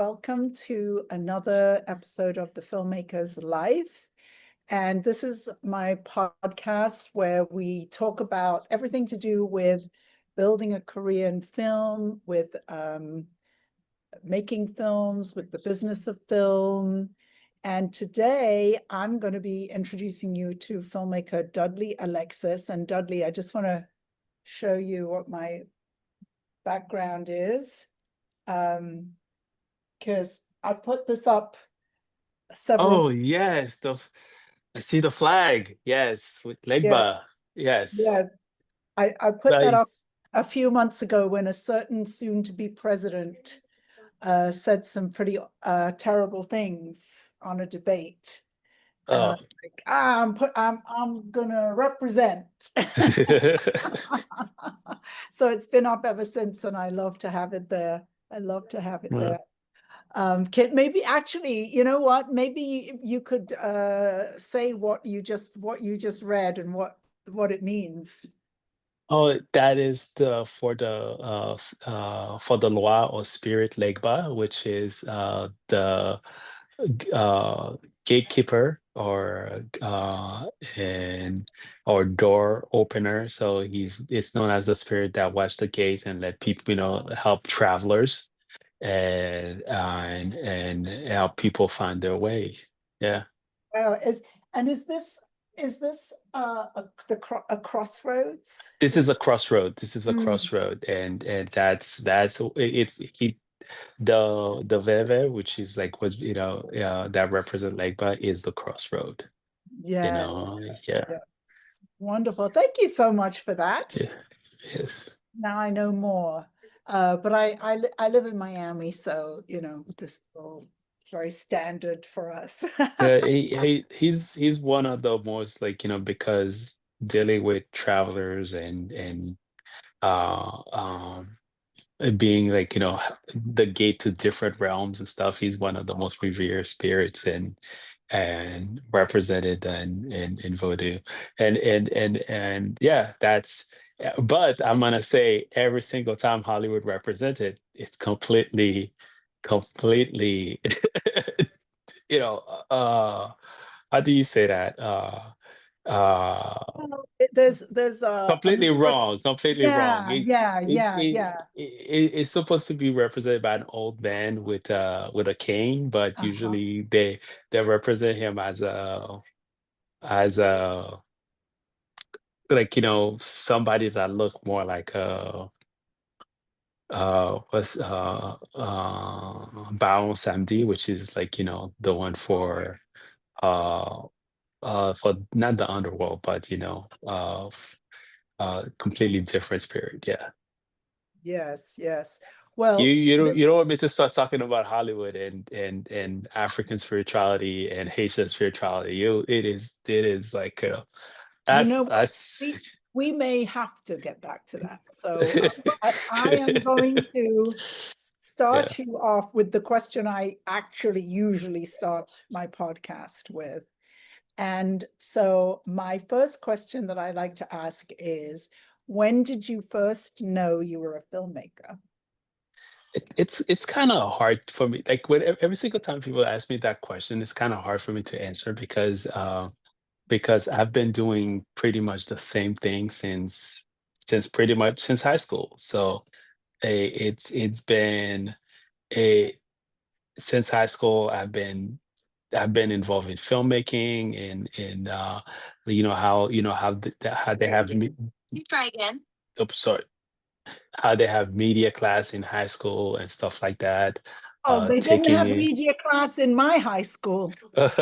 Welcome to another episode of the Filmmakers Live. And this is my podcast where we talk about everything to do with building a career in film, with making films, with the business of film. And today I'm going to be introducing you to filmmaker Dudley Alexis. And Dudley, I just want to show you what my background is. Because I put this up several. Oh yes, I see the flag. Yes, with Yeah, Legba. yeah. Yes, I put that up nice. a few months ago when a certain soon-to-be president said some pretty terrible things on a debate, and I'm Oh, like, I'm gonna represent. So it's been up ever since, and I love to have it there. I love to have it well, there. Maybe actually, you know what? Maybe you could say what you just read and what it means. oh, that is the for the loi or spirit Legba, which is the uh gatekeeper and or door opener. So it's known as the spirit that watch the gates and let people, help travelers and help people find their way. Yeah. Is and is this a crossroads? This This is a crossroad. This is a Mm. crossroad, and that's it's he the veve, which is like what that represent Legba is the crossroad. You Yes, know, yeah, yes. Wonderful. Thank you so much for that. yeah, yes. Now I know more. But I live in Miami, so this is all very standard for us. He's one of the most like because dealing with travelers and uh um being like the gate to different realms and stuff. He's one of the most revered spirits and represented in voodoo and yeah, that's but I'm gonna say every single time Hollywood represented, it's completely you know uh how do you say that uh There's a completely majority. wrong, completely wrong. Yeah, yeah, It, yeah, it, yeah. it's supposed to be represented by an old man with a cane, but Uh-huh. usually they represent him as a like somebody that look more like what's Baron Samedi, which is like the one uh for not the underworld, but completely different spirit. Yeah. Yes, yes. You Well, you don't you don't want me to start talking about Hollywood and African spirituality and Haitian spirituality. It is like you know what? that's We may have to get back to that. So I am going to yeah. start you off with the question I actually usually start my podcast with. And so my first question that I like to ask is, when did you first know you were a filmmaker? It's kind of hard for me. Like when every single time people ask me that question, it's kind of hard for me to answer because I've been doing pretty much the same thing since pretty much since high school. So it's been a since high school I've been involved in filmmaking and how they have you try again. Oops, sorry. How they have media class in high school and stuff like that. Oh, they didn't have Taking media class in my high school. That's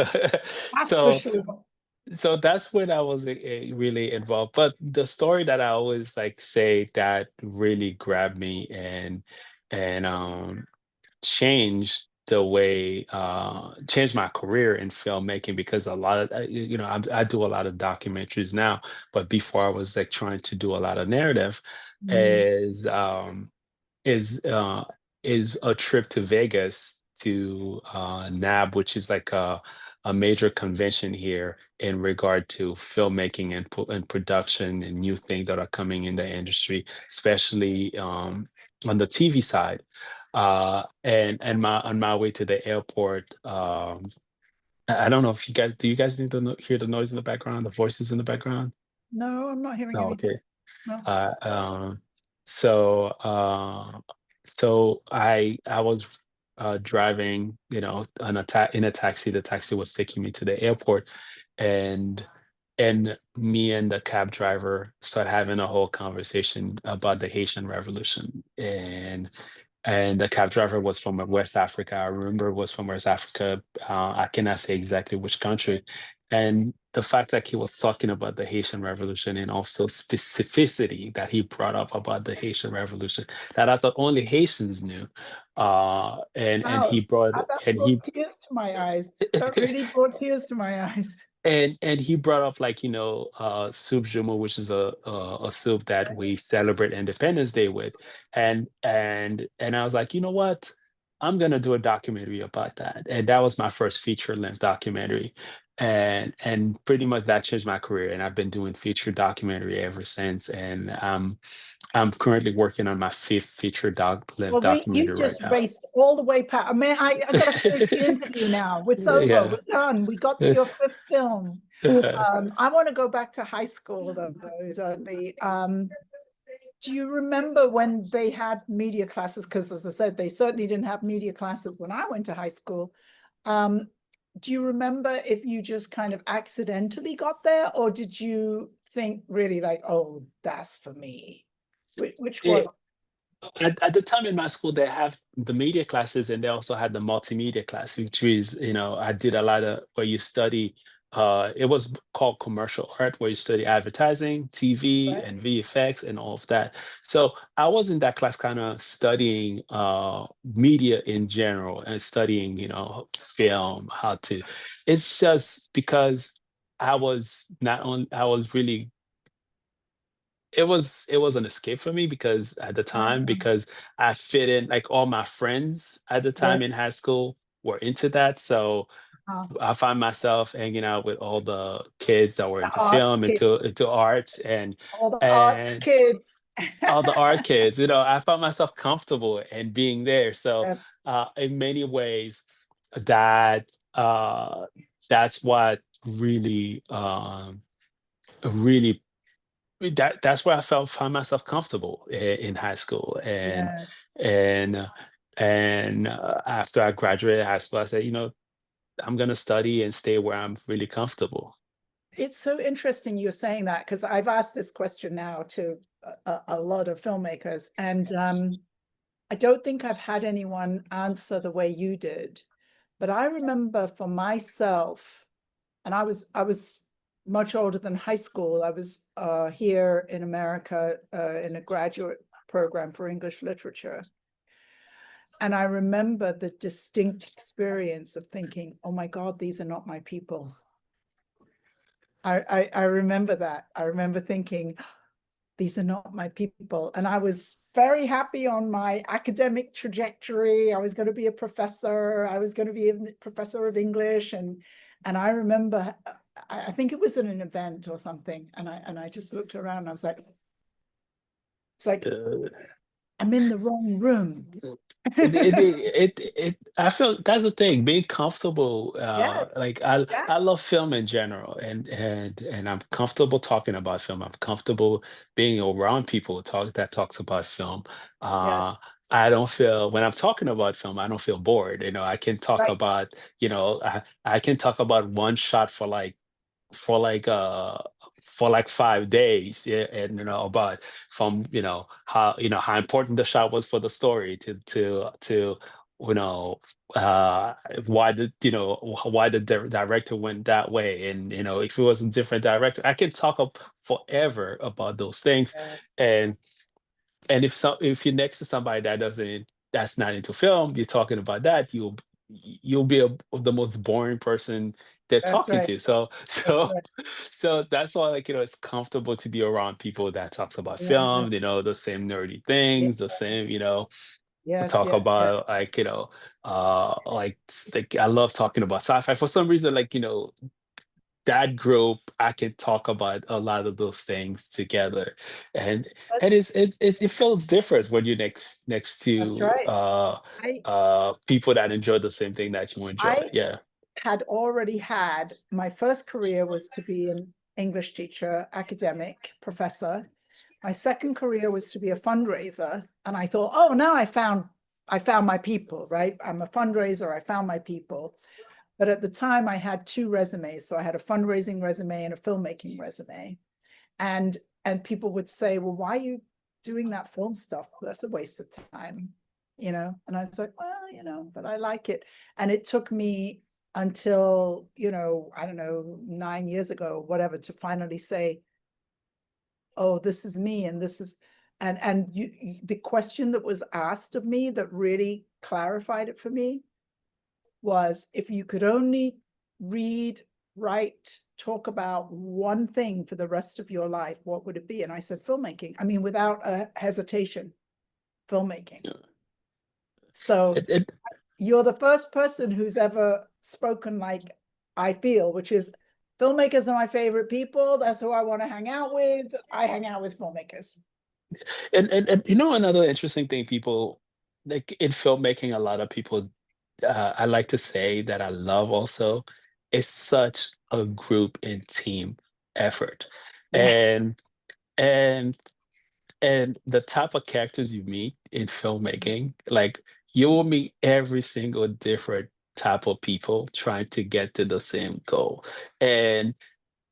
for so sure. so that's when I was really involved. But the story that I always like say that really grabbed me and changed the way changed my career in filmmaking because a lot of I do a lot of documentaries now, but before I was like trying to do a lot of narrative Mm. is is uh is a trip to Vegas to NAB, which is like a major convention here in regard to filmmaking and production and new things that are coming in the industry, especially on the TV side. And my on my way to the airport, I don't know if you guys do. You guys need to hear the noise in the background, the voices in the background? No, I'm not hearing No, anything. okay. No. Uh, um, so I was driving, on in a taxi. The taxi was taking me to the airport, and me and the cab driver started having a whole conversation about the Haitian Revolution. And the cab driver was from West Africa. I remember was from West Africa. I cannot say exactly which country. And the fact that he was talking about the Haitian Revolution and also specificity that he brought up about the Haitian Revolution that I thought only Haitians knew. And Wow, he brought that and brought he tears to my eyes. That really brought tears to my eyes. and he brought up, like, soup jumeau, which is a soup that we celebrate Independence Day with. And I was like, you know what? I'm gonna do a documentary about that. And that was my first feature-length documentary. And pretty much that changed my career. And I've been doing feature documentary ever since. And I'm currently working on my fifth feature length Well, you documentary right just now. raced all the way past. I mean, I got to finish the interview now. It's over. Yeah. We're done. We got to your fifth film. I want to go back to high school, though, Dudley. Do you remember when they had media classes? Because, as I said, they certainly didn't have media classes when I went to high school. Um, do you remember if you just kind of accidentally got there, or did you think really like, oh, that's for me? Which was It, at the time in my school, they have the media classes, and they also had the multimedia class, which is, I did a lot of where you study. It was called commercial art, where you study advertising, TV, right? and VFX, and all of that. So I was in that class, kind of studying media in general and studying, film, how to. It's just because I was not only I was really it was an escape for me, because at the time, Ah, because I fit in, like, all my friends at the time right. in high school were into that. So Uh, I find myself hanging out with all the kids that were the into arts film, into kids, into arts, and all the arts and kids. all the art kids. I found myself comfortable in being there. So Yes, in many ways, that that's what really that's where I felt find myself comfortable in high school. yes. And after I graduated high school, I said, I'm gonna study and stay where I'm really comfortable. It's so interesting you're saying that because I've asked this question now to a lot of filmmakers, and I don't think I've had anyone answer the way you did. But I remember for myself, and I was much older than high school. I was here in America in a graduate program for English literature. And I remember the distinct experience of thinking, oh my God, these are not my people. I remember that. I remember thinking, these are not my people. And I was very happy on my academic trajectory. I was going to be a professor. I was going to be a professor of English. And I remember, I think it was at an event or something. And I just looked around and I was like, it's like, Uh, I'm in the wrong room. I feel that's the thing, being comfortable. Yes. Like, I Yeah. I love film in general, and I'm comfortable talking about film. I'm comfortable being around people that talks about film. Uh, Yes. I don't feel when I'm talking about film, I don't feel bored. I can talk Right. about, I can talk about one shot for like uh for like 5 days, yeah, and about from how important the shot was for the story, to you know uh why the director went that way. And if it was a different director, I can talk up forever about those things. Yes. And if you're next to somebody that's not into film, you're talking about that, you'll be the most boring person they're That's talking right. to. So That's so right. so that's why, like, it's comfortable to be around people that talks about Yeah. film, the same nerdy Yes. things, the same, Yes. talk Yes. Yes. about, like, like I love talking about sci-fi for some reason. Like, that group, I can talk about a lot of those things together, and But it feels different when you're next that's to right. I people that enjoy the same thing that you enjoy. I Yeah. had already had my first career was to be an English teacher, academic professor. My second career was to be a fundraiser, and I thought, oh, now I found my people, right? I'm a fundraiser. I found my people. But at the time, I had two resumes. So I had a fundraising resume and a filmmaking resume. And and people would say, well, why are you doing that film stuff? That's a waste of time, you know? And I was like, well, you know, but I like it. And it took me until, you know, I don't know, 9 years ago, whatever, to finally say, oh, this is me, and this is, and the question that was asked of me that really clarified it for me was, if you could only read, write, talk about one thing for the rest of your life, what would it be? And I said, filmmaking. I mean, without a hesitation, filmmaking. Yeah. So It you're the first person who's ever spoken like I feel, which is, filmmakers are my favorite people. That's who I want to hang out with. I hang out with filmmakers. and you know, another interesting thing, people like in filmmaking, a lot of people, I like to say that I love also, it's such a group and team effort, Yes. and and and the type of characters you meet in filmmaking, like you will meet every single different type of people trying to get to the same goal, and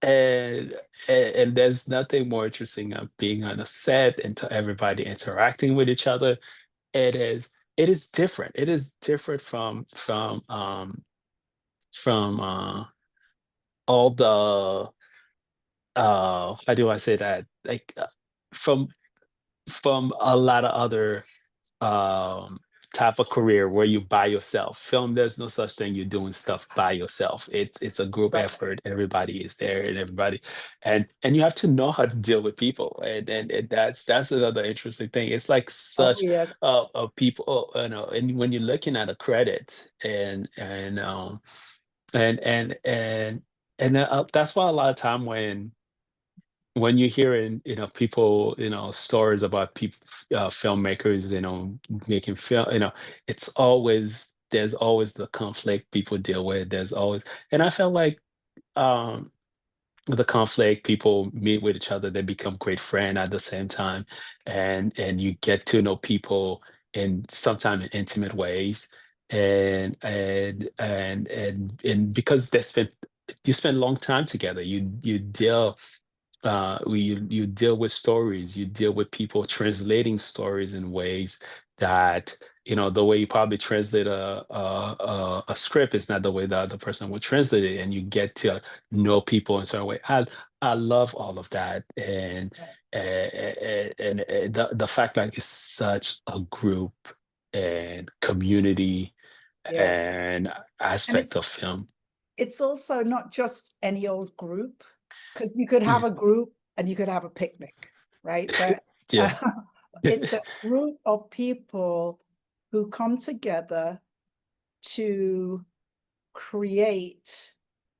and and there's nothing more interesting than being on a set and to everybody interacting with each other. It is different. It is different from all the how do I say that? Like from a lot of other um type of career where you by yourself. Film, there's no such thing, you're doing stuff by yourself. It's a group Right. effort. Everybody is there, and everybody, and you have to know how to deal with people, and that's another interesting thing. It's like Oh, such yeah. people, you know, and when you're looking at a credit, and and and that's why a lot of time when you're hearing, you know, people, you know, stories about people, filmmakers, you know, making film, you know, it's always, there's always the conflict people deal with. There's always, and I felt like um, the conflict, people meet with each other, they become great friends at the same time, and you get to know people in sometimes in intimate ways, and because they spend you spend long time together, you deal you deal with stories, you deal with people translating stories in ways that, you know, the way you probably translate a script is not the way the other person would translate it, and you get to know people in a certain way. I love all of that, and the fact that it's such a group and community Yes. and And aspect of film. it's also not just any old group, because you could have Yeah. a group and you could have a picnic, right? But Yeah. it's a group of people who come together to create,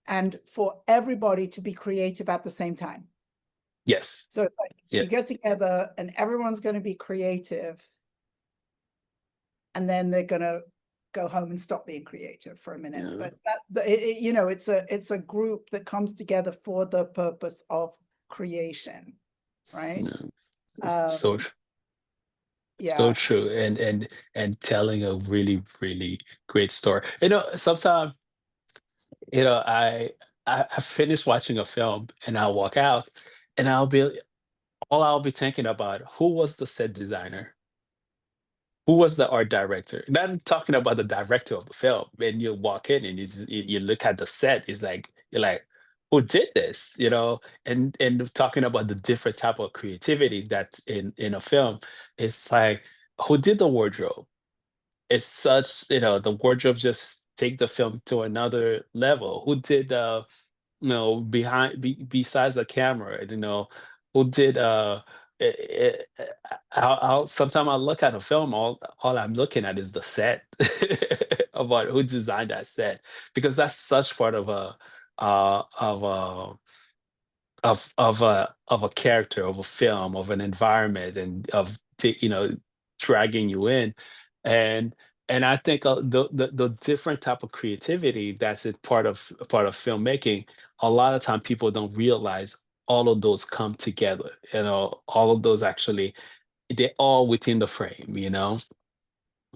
and for everybody to be creative at the same time. Yes. So it's like Yeah. you get together and everyone's going to be creative, and then they're going to go home and stop being creative for a minute. Yeah. But you know, it's a group that comes together for the purpose of creation, right? Yeah. So Um, so yeah. true, and telling a really really great story. You know, sometimes, you know, I finish watching a film and I'll walk out, and I'll be thinking about who was the set designer, who was the art director. And I'm talking about the director of the film. When you walk in and you look at the set, it's like you're like, who did this? You know, and talking about the different type of creativity that's in a film, it's like, who did the wardrobe? It's such, you know, the wardrobe just take the film to another level. Who did you know, besides the camera, you know, who did I'll sometimes I look at a film, all I'm looking at is the set about who designed that set, because that's such part of of a of a character, of a film, of an environment, and of dragging you in, and I think the different type of creativity that's a part of filmmaking. A lot of time people don't realize all of those come together. All of those actually, they're all within the frame.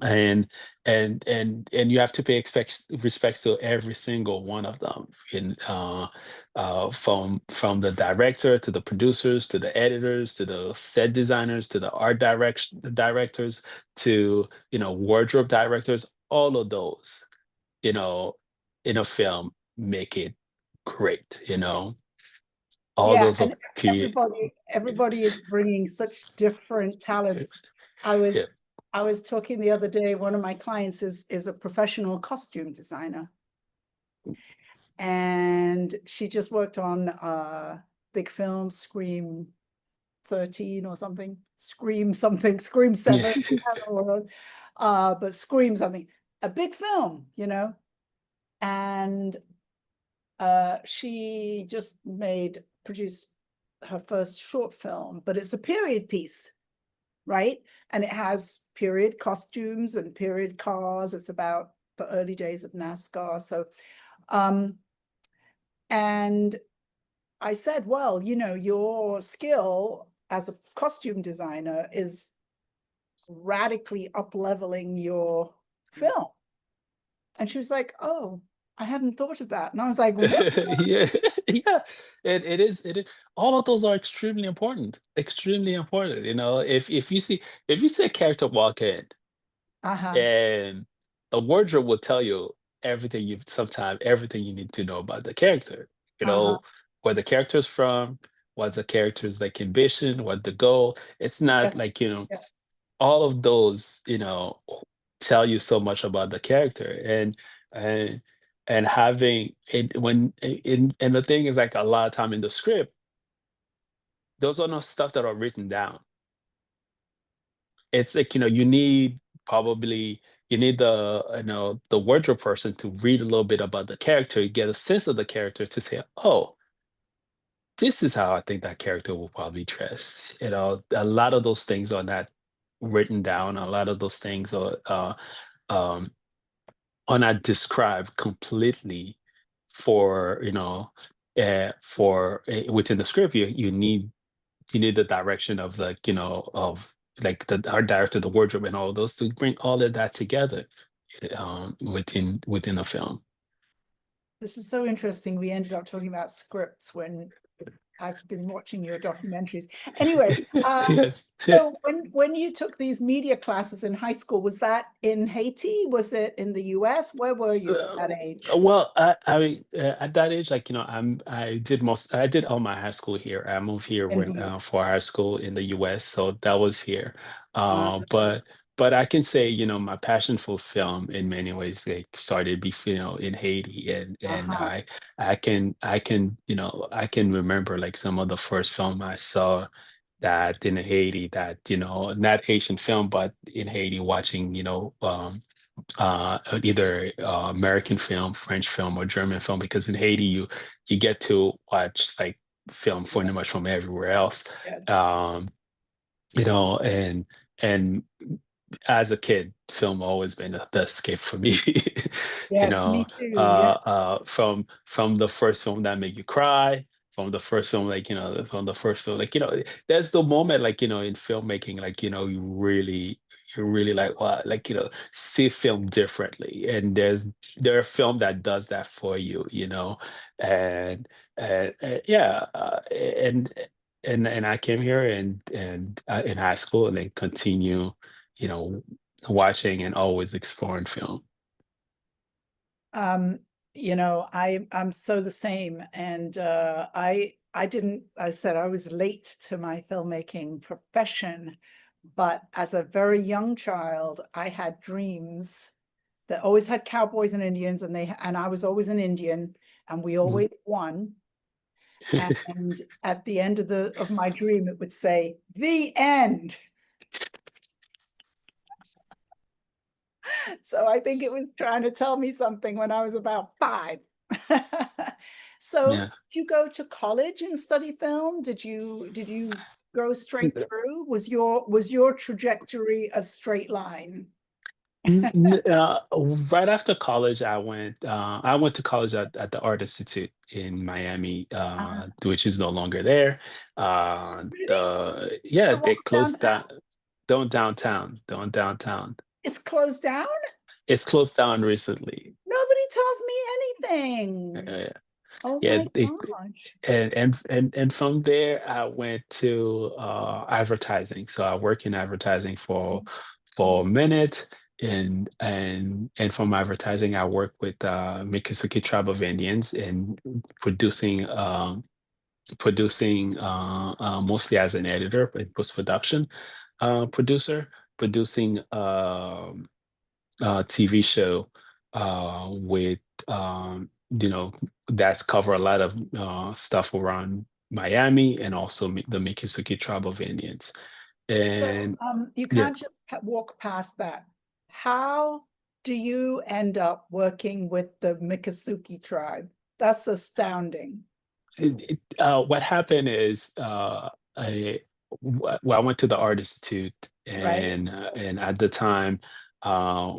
And you have to pay respects to every single one of them, from the director to the producers to the editors to the set designers to the directors to wardrobe directors. All of those, you know in a film, make it great. All Yeah, those are and key. everybody is bringing such different talents. I Yeah. was I was talking the other day, one of my clients is a professional costume designer, and she just worked on big film, Scream 13 or something, Scream something, Scream Yeah. 7, I don't know, but Scream something, a big film, and she just produced her first short film, but it's a period piece, right? And it has period costumes and period cars. It's about the early days of NASCAR. So, and I said, well, your skill as a costume designer is radically up-leveling your film. And she was like, oh, I hadn't thought of that. And I was like, what? Yeah, yeah. It is. All of those are extremely important. Extremely important. If you see a character walk in, Uh-huh. and the wardrobe will tell you everything you need to know about the character. You Uh-huh. know, where the character's from, what's the character's like ambition, what the goal. It's not Yes. like, Yes. all of those, tell you so much about the character. And having it when in and the thing is, like, a lot of time in the script, those are not stuff that are written down. It's like, you need the wardrobe person to read a little bit about the character, get a sense of the character to say, oh, this is how I think that character will probably dress. A lot of those things are not written down. A lot of those things um, are not described completely for, within the script. You need the direction of, like, of, like, the art director, the wardrobe, and all of those to bring all of that together, within a film. This is so interesting. We ended up talking about scripts when I've been watching your documentaries. Anyway, Yes. so when you took these media classes in high school, was that in Haiti? Was it in the US? Where were you at that age? Well, I mean, at that age, like, I did all my high school here. I moved here In when, the US. for high school in the U.S., so that was here. Uh, But I can say, my passion for film in many ways, like, started before, in Haiti. And uh-huh. I can remember, like, some of the first film I saw that in Haiti, that, not Asian film, but in Haiti, watching, either American film, French film, or German film, because in Haiti you get to watch, like, film pretty much from everywhere else. Yeah, Um, and as a kid, film always been the escape for me. yeah, me too. Yeah, From the first film that make you cry, from the first film, like, from the first film, like, there's the moment, like, in filmmaking, like, you really like, wow, like, see film differently, and there are film that does that for you, and yeah, and I came here, and in high school, and then continue, you know, watching and always exploring film. um, I'm so the same. And I said I was late to my filmmaking profession, but as a very young child, I had dreams that always had cowboys and Indians, and I was always an Indian, and we Mm. always won. And at the end of my dream, it would say, "The end." So I think it was trying to tell me something when I was about 5. So Yeah. did you go to college and study film? Did you go straight through? Was your trajectory a straight line? N- n- uh, right after college, I went to college at the Art Institute in Miami, which is no longer there. Really? Yeah, The one they closed downtown down. Don't downtown. Don't downtown. is closed down? It's closed down recently. Nobody tells me anything. Uh, Oh yeah, my gosh. and from there I went to advertising. So I work in advertising for a minute, and from advertising I work with Miccosukee Tribe of Indians in producing mostly as an editor, but post production producer, producing TV show with that's cover a lot of stuff around Miami and also the Miccosukee Tribe of Indians. So And you yeah, can't just walk past that. How do you end up working with the Miccosukee tribe? That's astounding, what happened is I went to the Art Institute, right? and at the time, uh,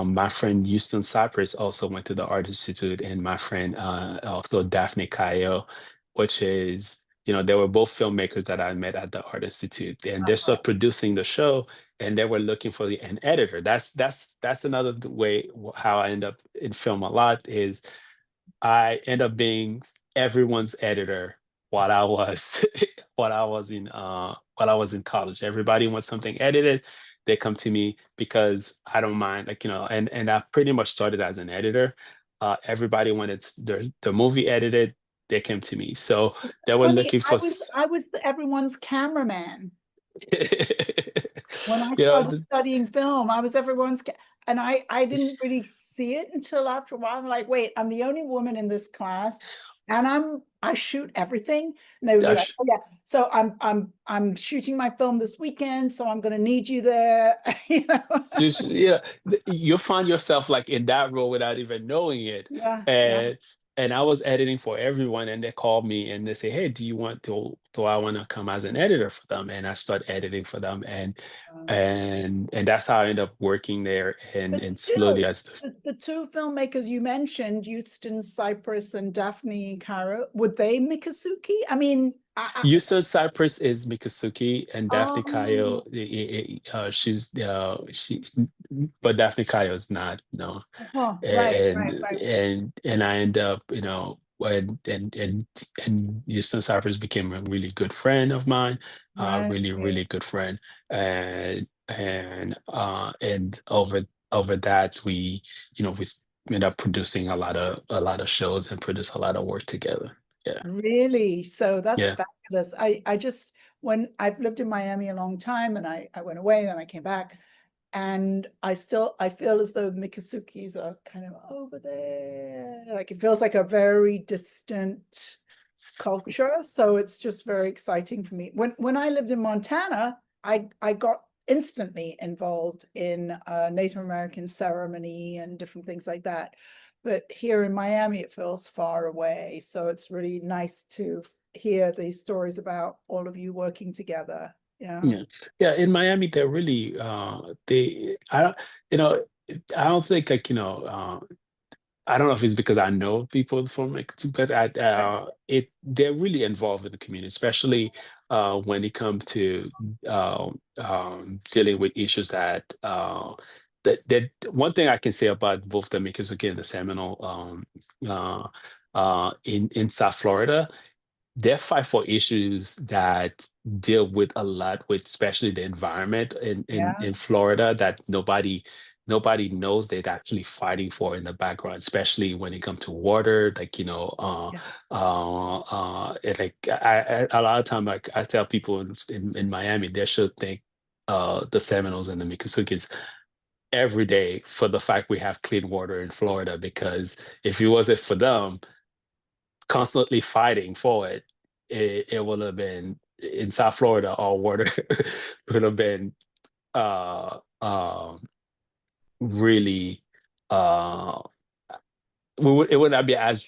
my friend Houston Cypress also went to the Art Institute, and my friend also Daphne Cayo, which is, they were both filmmakers that I met at the Art Institute, and they started producing the show, and they were looking for an editor. That's another way how I end up in film a lot is I end up being everyone's editor while I was while I was in college. Everybody wants something edited, they come to me because I don't mind, and I pretty much started as an editor. Everybody wanted the movie edited, they came to me. So they were Funny, looking for I was everyone's cameraman. When I you know, started studying film, I was and I didn't really see it until after a while. I'm like, wait, I'm the only woman in this class, and I shoot everything. And they would be like, gosh, oh yeah, so I'm shooting my film this weekend, so I'm gonna need you there. You know? just you find yourself like in that role without even knowing it. Yeah, yeah. And I was editing for everyone, and they called me and they say, hey, do I want to come as an editor for them? And I start editing for them, Um, and that's how I end up working there, but and slowly still, as the two filmmakers you mentioned, Euston Cypress and Daphne Caro, were they Miccosukee? I mean, Yusa Cypress is Miccosukee, and Daphne Kayo, oh, but Daphne Kayo is not, no. oh, right, right, right, And I end up, and Houston Cypress became a really good friend of mine, right. really, really good friend. And over that we ended up producing a lot of shows and produce a lot of work together. Yeah. Really? So that's Yeah. fabulous. I just, when I've lived in Miami a long time and I went away, then I came back, and I feel as though the Miccosukees are kind of over there. Like it feels like a very distant culture. So it's just very exciting for me. When I lived in Montana, I got instantly involved in Native American ceremony and different things like that. But here in Miami, it feels far away. So it's really nice to hear these stories about all of you working together. Yeah. Yeah. Yeah. In Miami, they're really I don't you know I don't think I don't know if it's because I know people from like, but they're really involved in the community, especially when it comes to dealing with issues that one thing I can say about both the Makers again the Seminole in South Florida, they fight for issues that deal with a lot with especially the environment in Yeah. Florida that nobody knows they're actually fighting for in the background, especially when it comes to water, like Yes. like a lot of time, like I tell people in Miami they should thank the Seminoles and the Miccosukees every day for the fact we have clean water in Florida, because if it wasn't for them constantly fighting for it would have been in South Florida, all water would have been uh really uh it would not be as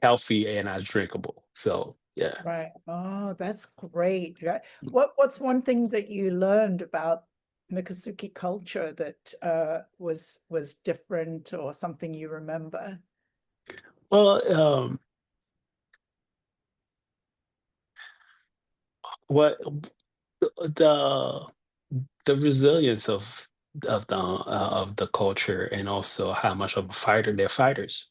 healthy and as drinkable. So yeah. Right. Oh, that's great. Yeah. What's one thing that you learned about Miccosukee culture that was different or something you remember? Well, what the the resilience of the culture, and also how much of a fighter they're fighters.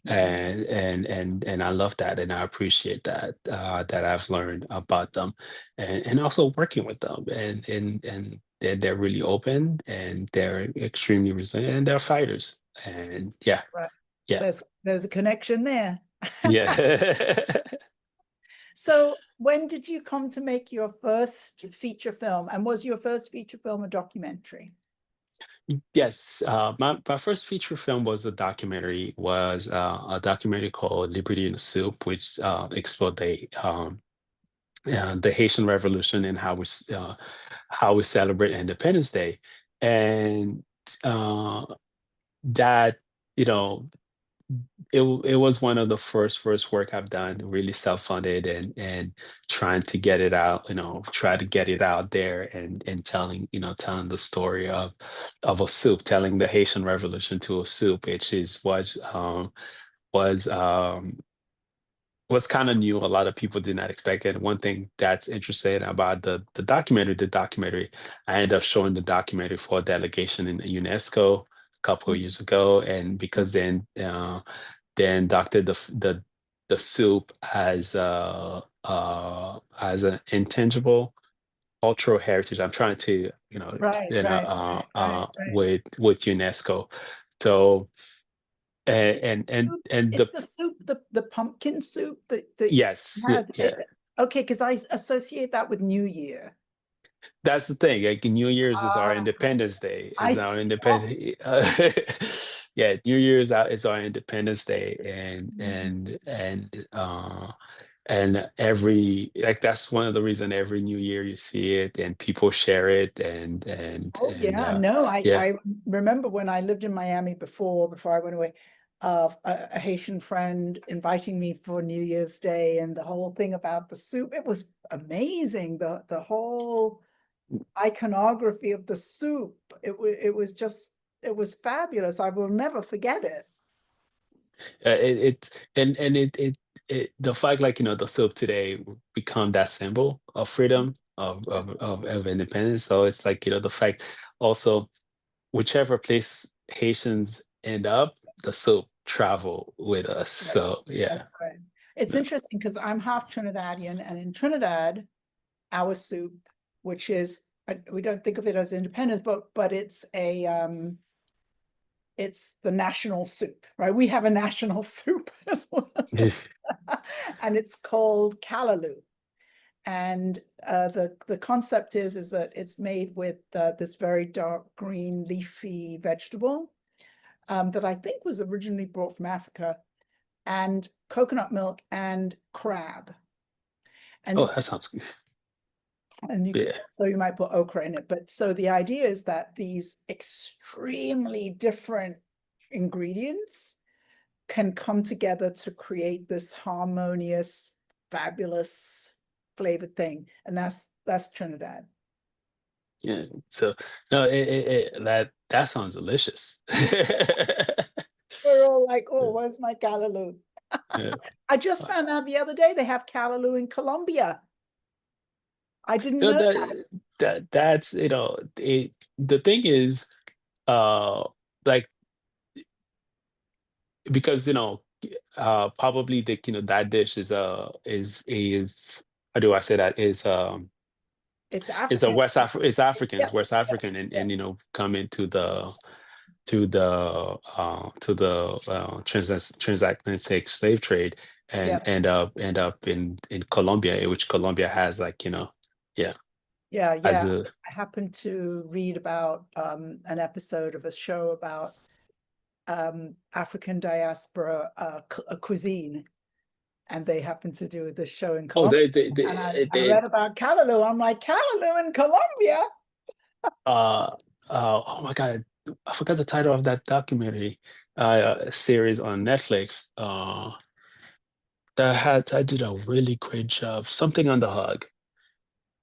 Mm, And I love that, and I appreciate that, that I've learned about them, and also working with them, and they're really open, and they're extremely resilient, and they're fighters. And yeah, right. yeah, There's a connection there. yeah. So when did you come to make your first feature film? And was your first feature film a documentary? Yes, my first feature film was a documentary called Liberty in the Soup, which explored the Haitian Revolution, and how we celebrate Independence Day. And uh, that, you know, it was one of the first work I've done, really self-funded, and trying to get it out, try to get it out there, and telling the story of a soup, telling the Haitian Revolution to a soup, which is what was was kind of new. A lot of people did not expect it. One thing that's interesting about the documentary, I ended up showing the documentary for a delegation in UNESCO a couple of Mm, years ago, and because then inducted the soup as an intangible cultural heritage. I'm trying to, right, right, right, right, right. with UNESCO. So and It's the soup, the pumpkin soup that you yes, had. yeah. Okay, because I associate that with New Year. That's the thing. Like New Year's is our Ah, Independence Day. I Is our see. Oh, independent. Yeah, New Year's out is our Independence Day, mm. and every, like, that's one of the reason every New Year you see it, and people share it, Oh yeah, no, yeah. I remember when I lived in Miami before I went away, a Haitian friend inviting me for New Year's Day and the whole thing about the soup. It was amazing. The whole iconography of the soup. It was fabulous. I will never forget it. It's and the fact, like, the soap today become that symbol of freedom, of independence. So it's like, the fact also, whichever place Haitians end up, the soap travel with us. Right. So yeah. That's right. It's Yeah. interesting because I'm half Trinidadian, and in Trinidad, our soup, which is we don't think of it as independent, but it's the national soup, right? We have a national soup as well, and it's called callaloo. And the concept is that it's made with this very dark green leafy vegetable that I think was originally brought from Africa, and coconut milk and crab. Oh, And that sounds good. you could, Yeah. so you might put okra in it. But so the idea is that these extremely different ingredients can come together to create this harmonious, fabulous flavored thing. And that's Trinidad. Yeah. So no, that sounds delicious. We're all like, oh, Yeah. where's my callaloo? Yeah. I just found out the other day they have callaloo in Colombia. I didn't You know, know. that's, the thing is, uh like, because, probably that dish is how do I say that, It's is a African. It's Africans, Yeah, West African, yeah, and come into the transatlantic slave trade, and yeah, end up in Colombia, in which Colombia has, like, yeah, yeah, as yeah. a I happened to read about an episode of a show about African diaspora cuisine, and they happened to do this show in oh, Colombia. And I they read about callaloo. I'm like, callaloo in Colombia? uh oh my God, I forgot the title of that documentary series on Netflix. I did a really great job. Something on the hug.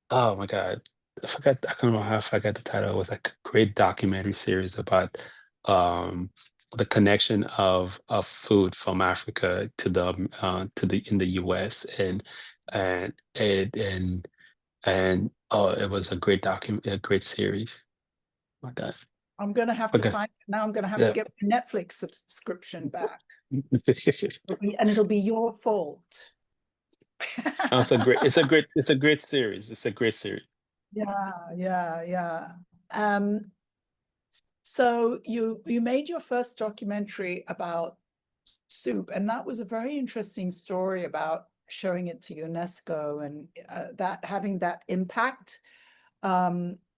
Oh my God. I forgot, I don't know how I forgot the title. It was like a great documentary series about um the connection of food from Africa to the in the US and and oh, it was a great a great series. My God. I'm going to have to Okay. find now. I'm going to have to Yeah. get my Netflix subscription back. And it'll be your fault. It's a great series. It's a great series. Yeah, yeah, yeah. Um, so you made your first documentary about soup, and that was a very interesting story about showing it to UNESCO and that having that impact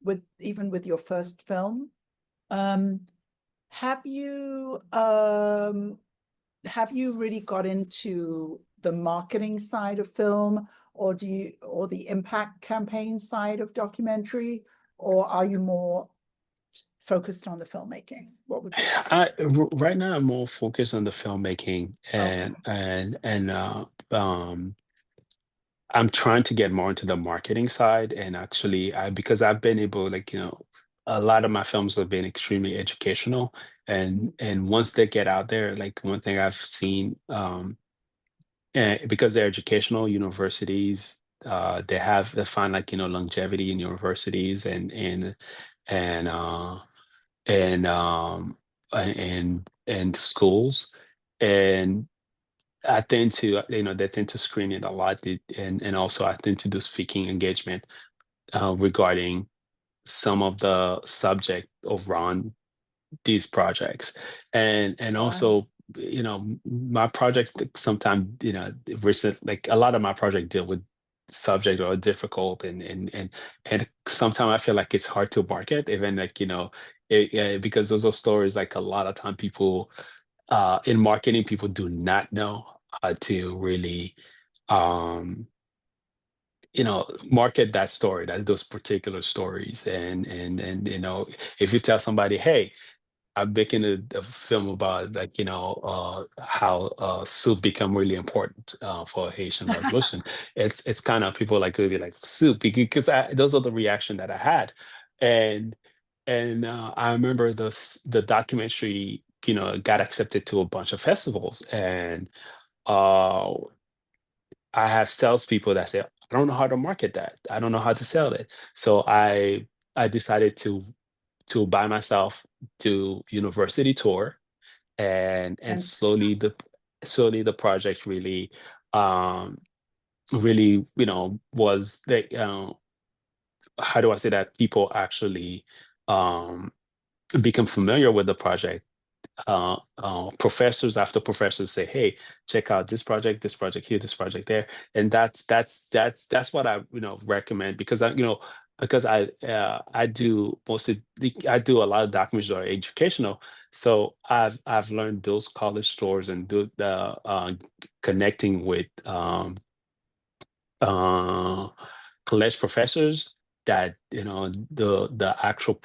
with even with your first film. Um, have you um, have you really got into the marketing side of film, or or the impact campaign side of documentary, or are you more focused on the filmmaking? What would you say? Right now I'm more focused on the filmmaking Okay. and I'm trying to get more into the marketing side and actually I because I've been able like a lot of my films have been extremely educational and once they get out there like one thing I've seen and because they're educational universities they find like longevity in universities and and and schools and I tend to they tend to screen it a lot and also I tend to do speaking engagement regarding some of the subject around these projects and Right. also my projects sometimes recent like a lot of my projects deal with subject or difficult and sometimes I feel like it's hard to market even like because those are stories like a lot of time people in marketing people do not know how to really um market that story that those particular stories and if you tell somebody hey I'm making a film about like how soup become really important for Haitian revolution. It's kind of people like really like soup because those are the reaction that I had, and I remember the documentary got accepted to a bunch of festivals and uh I have salespeople that say I don't know how to market that I don't know how to sell it so I decided to by myself do university tour and Fantastic. slowly the project really um really was the how do I say that people actually um become familiar with the project professors after professors say, "Hey, check out this project here, this project there," and that's what I recommend because I do mostly I do a lot of documentaries that are educational, so I've learned those college tours and do the connecting with uh, college professors that the actual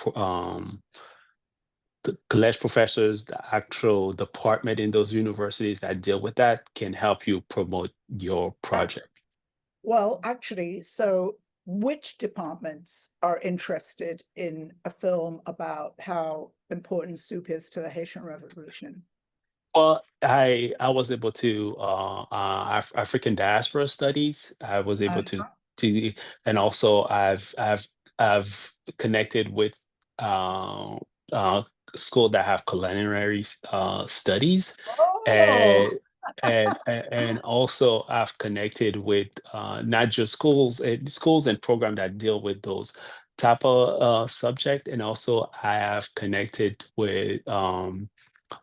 the college professors, the actual department in those universities that deal with that can help you promote your project. Well, actually, so which departments are interested in a film about how important soup is to the Haitian Revolution? Well, I was able to African diaspora studies. I was able Uh, to and also I've connected with uh, uh, school that have culinary studies, oh, and and also I've connected with not just schools and program that deal with those type of subject, and also I have connected with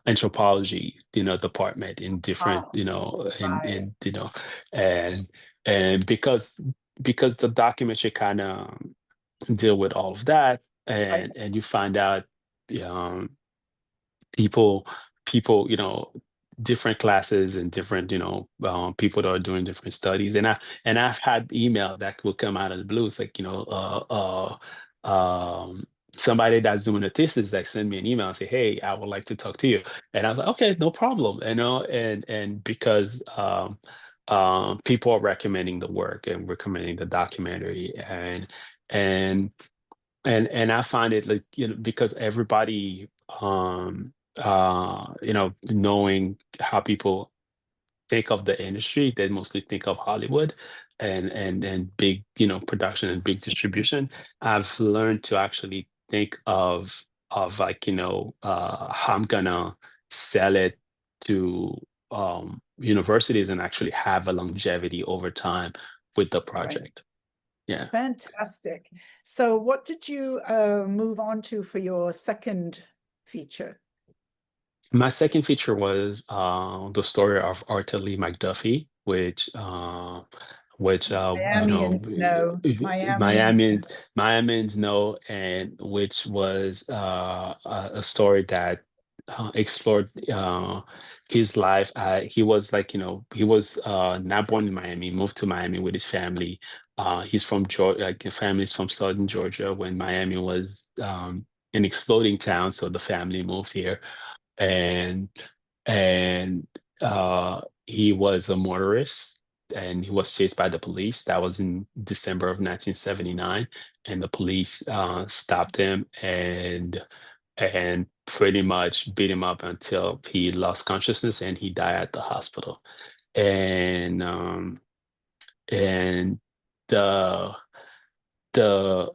anthropology department in different ah, right, and because the documentary kind of deal with all of that right. and you find out um people people different classes and different people that are doing different studies and I've had email that will come out of the blue. It's like somebody that's doing a thesis like send me an email and say hey I would like to talk to you and I was like okay no problem and because people are recommending the work and recommending the documentary, and and I find it like, because everybody, knowing how people think of the industry, they mostly think of Hollywood and big, production and big distribution. I've learned to actually think of like, how I'm gonna sell it to universities and actually have a longevity over time with the Right. project. Yeah. Fantastic. So what did you move on to for your second feature? My second feature was the story of Arthur Lee McDuffie, which Miamians know. Miamians Miami know. Miamians know, and which was a story that explored his life. He was like, he was not born in Miami, moved to Miami with his family. He's from Georgia, like the family's from Southern Georgia when Miami was an exploding town, so the family moved here, and and he was a motorist, and he was chased by the police. That was in December of 1979, and the police stopped him and pretty much beat him up until he lost consciousness and he died at the hospital. And and the the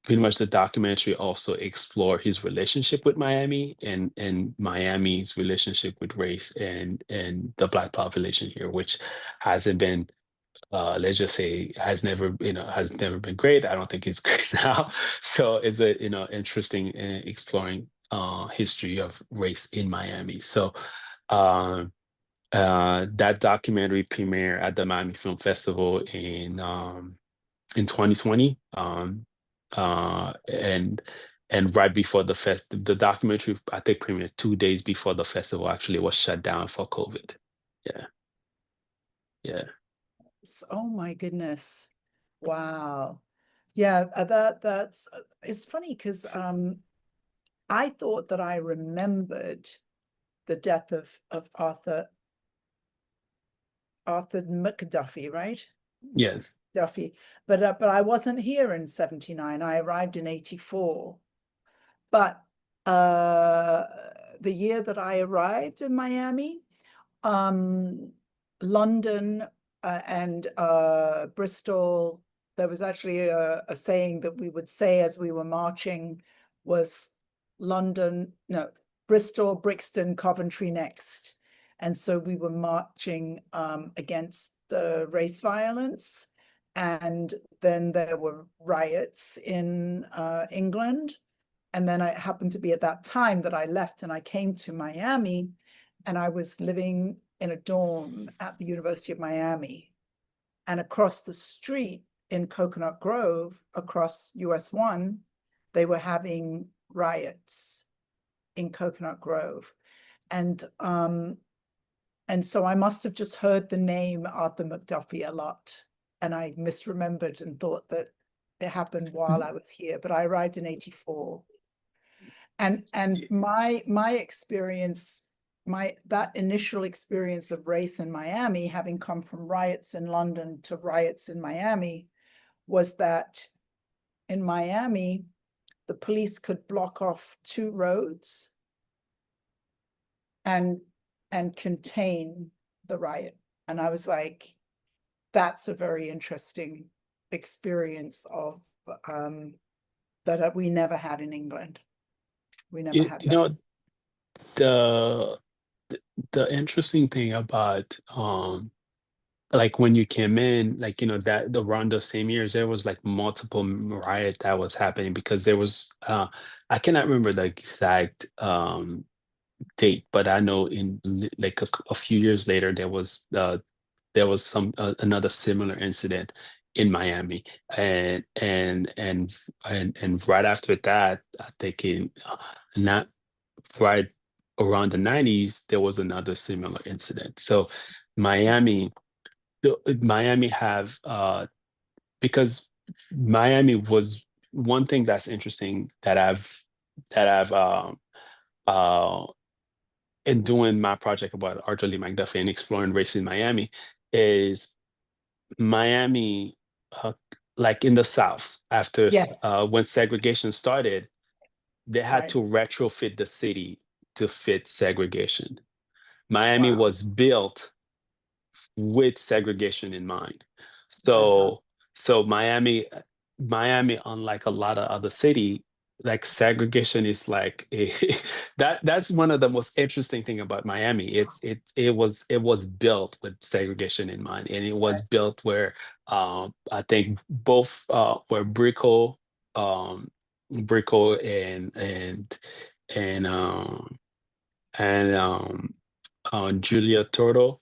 pretty much the documentary also explored his relationship with Miami and Miami's relationship with race and the Black population here, which hasn't been, let's just say, has never been great. I don't think it's great now. So it's a, interesting exploring history of race in Miami. So um that documentary premiered at the Miami Film Festival in 2020. And right before the documentary, I think, premiered 2 days before the festival actually was shut down for COVID. Yeah, yeah. Oh my goodness. Wow. Yeah, that's it's funny because I thought that I remembered the death of Arthur McDuffie, right? Yes. Duffy, but I wasn't here in 79. I arrived in 84. But uh the year that I arrived in Miami, um London and Bristol, there was actually a saying that we would say as we were marching was London, no, Bristol, Brixton, Coventry next. And so we were marching against the race violence. And then there were riots in England. And then it happened to be at that time that I left and I came to Miami, and I was living in a dorm at the University of Miami. And across the street in Coconut Grove, across US 1, they were having riots in Coconut Grove. And so I must have just heard the name Arthur McDuffie a lot. And I misremembered and thought that it happened while I was here, but I arrived in 84. And my experience, that initial experience of race in Miami, having come from riots in London to riots in Miami, was that in Miami, the police could block off 2 roads and contain the riot. And I was like, that's a very interesting experience of that we never had in England. We never You, had you that. know, the the interesting thing about like when you came in, like, that around the same years there was like multiple riot that was happening, because there was I cannot remember the exact date, but I know like a few years later there was some another similar incident in Miami, and right after that, I think not right around the 90s there was another similar incident. So Miami, Miami have because Miami was one thing that's interesting that I've uh in doing my project about Arthur Lee McDuffie and exploring race in Miami is Miami, like in the South, after Yes, when segregation started, they had right. to retrofit the city to fit segregation. Miami Wow. was built with segregation in mind. Uh-huh. So Miami, unlike a lot of other city, like segregation is like that's one of the most interesting thing about Miami. It was built with segregation in mind, and it was built where I think both where Brico and and Julia Turtle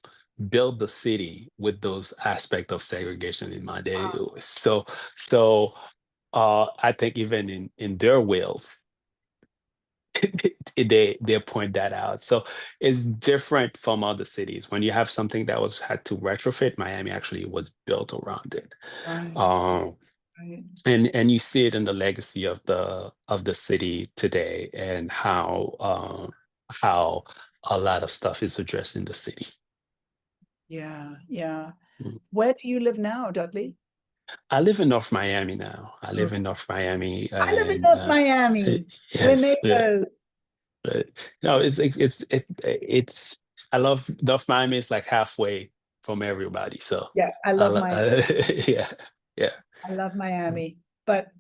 built the city with those aspects of segregation in mind. Wow. So I think even in their wills, they point that out. So it's different from other cities. When you have something that was had to retrofit, Miami actually was built around it. Right. Um, Right. and you see it in the legacy of the city today, and how a lot of stuff is addressed in the city. Yeah. Yeah. Mm. Where do you live now, Dudley? I live in North Miami now. I live in Okay. North Miami, I live in and North Miami. We're yes, neighbors. but no, it's I love North Miami. Is like halfway from everybody, so Yeah, I love Miami. yeah, yeah. I love Miami. But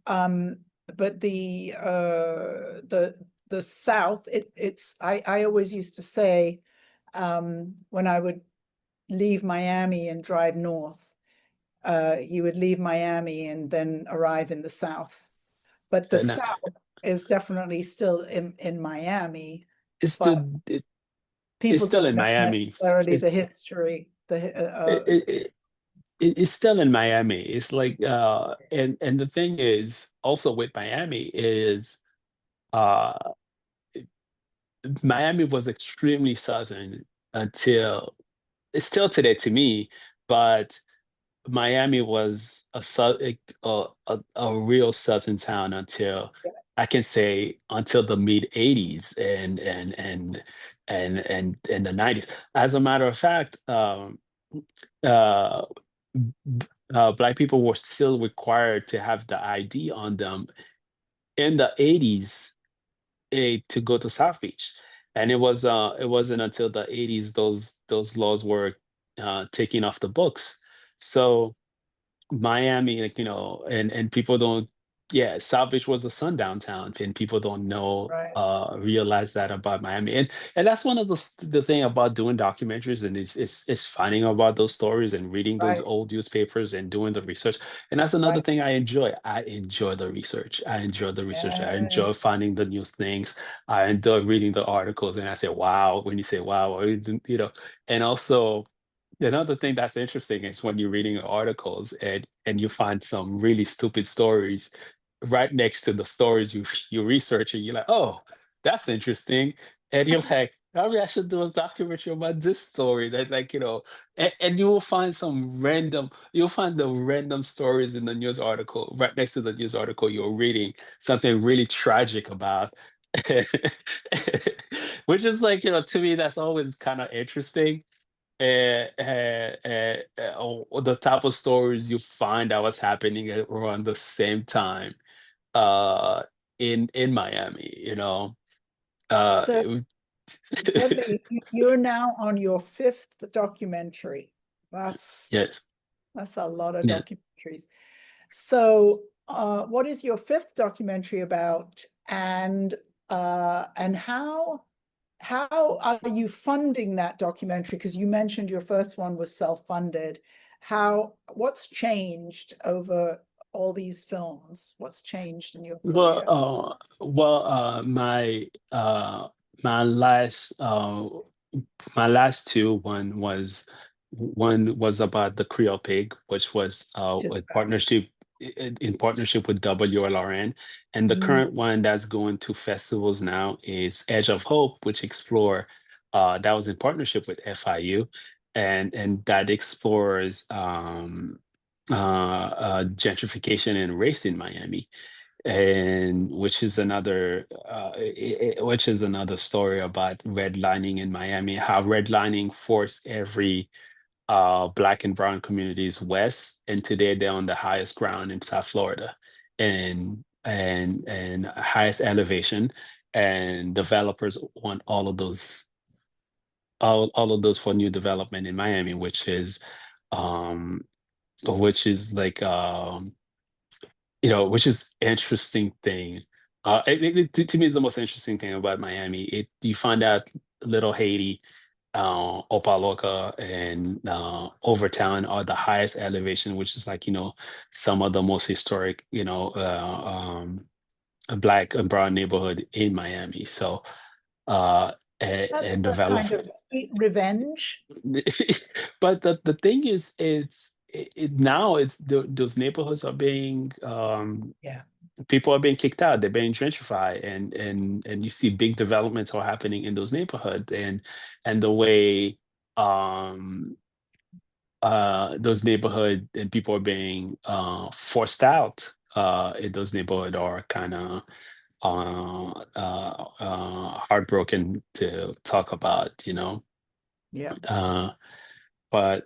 the South, it's I always used to say when I would leave Miami and drive north, you would leave Miami and then arrive in the South. But the No, South is definitely still in Miami, it's but still it's people still don't in know Miami. necessarily the It's history. it, it, it's still in Miami. It's like and the thing is also with Miami is uh Miami was extremely southern until it's still today to me, but Miami was a real southern town until I can say until the mid 80s and the 90s. As a matter of fact, uh, black people were still required to have the ID on them in the 80s to go to South Beach. And it wasn't until the 80s those laws were taken off the books. So Miami, like, and people don't, yeah, South Beach was a sundown town, and people don't Right, realize that about Miami. And that's one of the thing about doing documentaries, and it's finding about those stories and reading those right, old newspapers and doing the research. And that's another right. thing I enjoy. I enjoy the research. I enjoy the research. I enjoy Yes. finding the new things. I enjoy reading the articles, and I say, wow, when you say wow, or and also another thing that's interesting is when you're reading articles and you find some really stupid stories right next to the stories you research, and you're like, oh, that's interesting. And you're like, maybe I should do a documentary about this story that, like, and you will find you'll find the random stories in the news article right next to the news article you're reading, something really tragic about. Which is like, to me, that's always kind of interesting, or the type of stories you find that was happening around the same time uh in Miami, So, it Dudley, you're now on your fifth documentary. That's yes, that's a lot of yeah. documentaries. So, what is your fifth documentary about, and how are you funding that documentary? Because you mentioned your first one was self-funded. What's changed over all these films? What's changed in your Well, career? my last my last two, one was about the Creole Pig, which was Is a fabulous. partnership in partnership with WLRN, and the Mm, current one that's going to festivals now is Edge of Hope, which explore that was in partnership with FIU, and that explores gentrification and race in Miami, and which is another story about redlining in Miami, how redlining forced every Black and brown communities west, and today they're on the highest ground in South Florida, and highest elevation, and developers want all of those for new development in Miami, um which is like which is interesting thing. To me, is the most interesting thing about Miami. You find out Little Haiti, Opaloka, and Overtown are the highest elevation, which is like some of the most historic Black and brown neighborhood in Miami. So That's and the kind of development. sweet revenge. But the thing is, now those neighborhoods are being Yeah. people are being kicked out, they're being gentrified, and you see big developments are happening in those neighborhoods, and the way um those neighborhood and people are being forced out in those neighborhood are kind of heartbroken to talk about, Yeah. uh but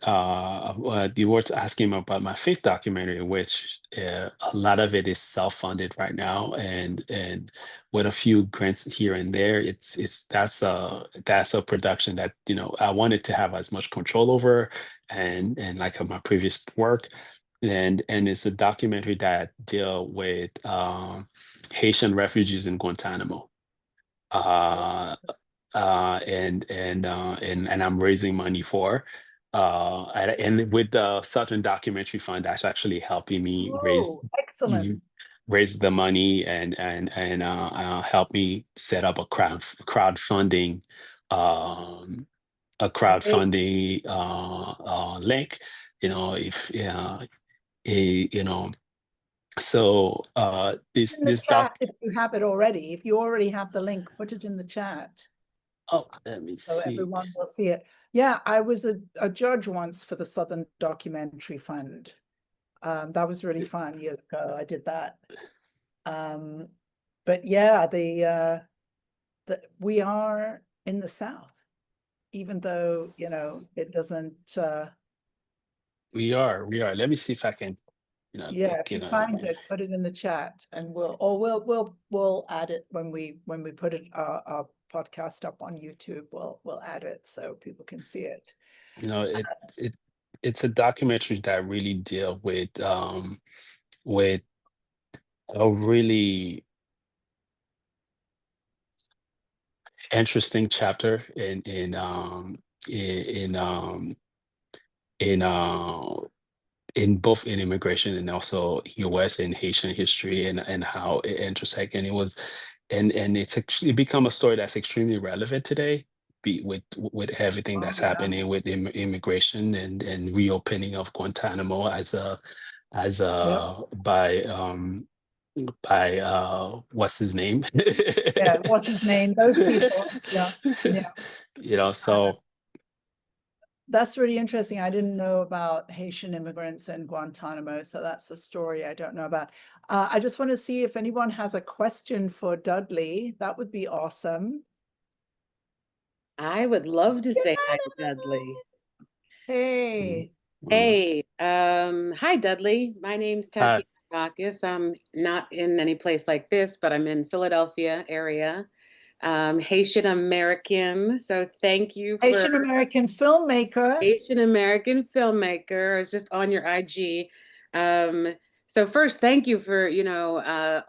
you were asking about my fifth documentary, which a lot of it is self-funded right now, and with a few grants here and there, it's that's a production that I wanted to have as much control over, and like my previous work, and it's a documentary that deal with Haitian refugees in Guantanamo. Uh, and I'm raising money for. And with the Southern Documentary Fund, that's actually helping me Oh, excellent. raise the money and help me set up crowdfunding a Great. crowdfunding link. If you know so In the this chat, doc. if you have it already, if you already have the link, put it in the chat Oh, let me so see. everyone will see it. Yeah, I was a judge once for the Southern Documentary Fund. That was really fun years ago. I did that. Um, but yeah, we are in the South, even though, it doesn't, We are. Let me see if I can, yeah, if you find it, put it in the chat and we'll add it when we put it, our podcast up on YouTube, we'll add it so people can see it. you know, it it it's a documentary that really deal with a really interesting chapter in in in both in immigration and also US and Haitian history, and how it intersect, and it's actually become a story that's extremely relevant today, with everything Oh, that's yeah. happening with immigration and reopening of Guantanamo as Yep. a by what's his name. Yeah. What's his name? Those people. Yeah. Yeah. So That's really interesting. I didn't know about Haitian immigrants in Guantanamo, so that's a story I don't know about. I just want to see if anyone has a question for Dudley. That would be awesome. I would love to say hi to Dudley. Hey. Hey, hi Dudley. My name's uh, Tatiana Bacchus. I'm not in any place like this, but I'm in Philadelphia area. Haitian American. So thank you for Haitian American filmmaker. Haitian American filmmaker. I was just on your IG. Um, so first, thank you for,